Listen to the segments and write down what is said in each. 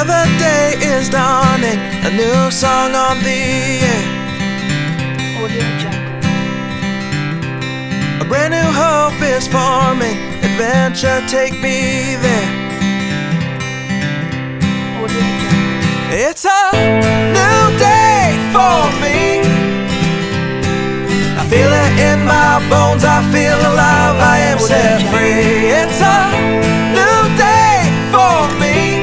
Another day is dawning, a new song on the air. Audio Jungle. A brand new hope is forming, adventure take me there. Audio Jungle. It's a new day for me. I feel it in my bones, I feel alive, I am set free. It's a new day for me,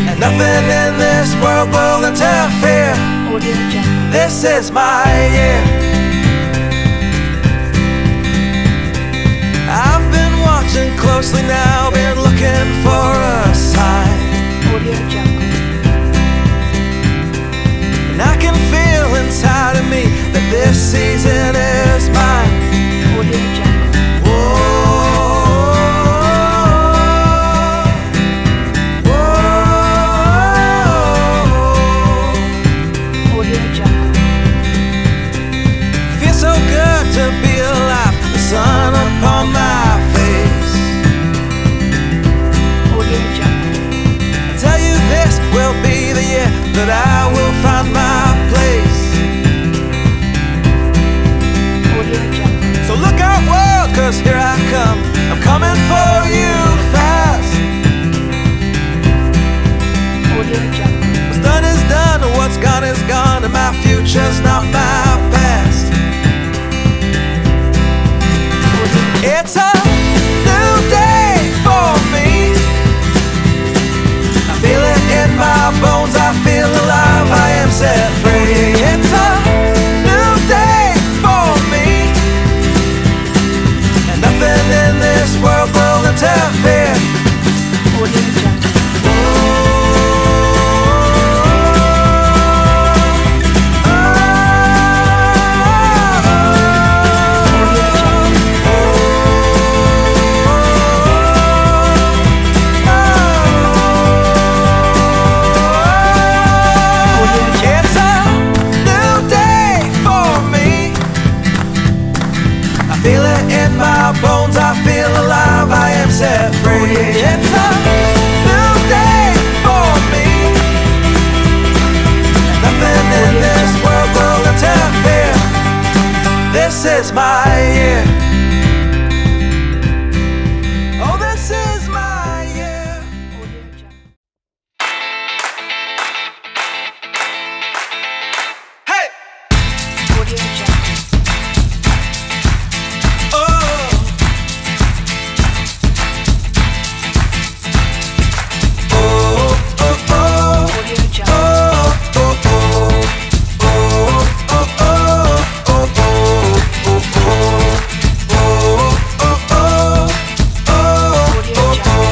and nothing in this world will interfere. Audio Jungle. This is my year. I've been watching closely now, been looking for a sign. Audio Jungle. And I can feel inside of me that this season is mine. Audio Jungle. Whoa, whoa. Audio Jungle. Feels so good to be alive, the sun upon my face. Audio Jungle. I tell you this will be the year that I will find my place. Audio Jungle. So look out world, cause here I come, I'm coming for you fast. Audio Jungle. What's done is done, and what's gone is gone, and my future's not my past. It's a new day for me. I feel it in my bones, I feel alive, I am set free. It's a new day for me, and nothing in this world will interfere. Audio Jungle. It's a new day for me. I feel it in my bones, I feel alive, I am set free. It's a new day for me, and nothing in this world will interfere. This is my year. Oh, this is my year. Audio Jungle. Hey! Audio Jungle. Oh! Oh, oh, oh. Audio Jungle. Audio Jungle.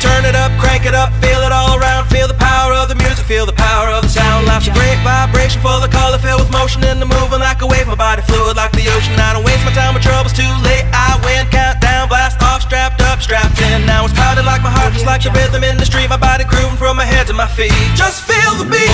Turn it up, crank it up, feel it all around. Feel the power of the music, feel the power of the sound. Life's a great vibration, full of color, filled with motion in the moving like a wave. My body fluid like the ocean. I don't waste my time with troubles, too late. I win, countdown, blast off, strapped up, strapped in. Now it's pounding like my heart, just like the rhythm in the street. My body grooving from my head to my feet. Just feel the beat.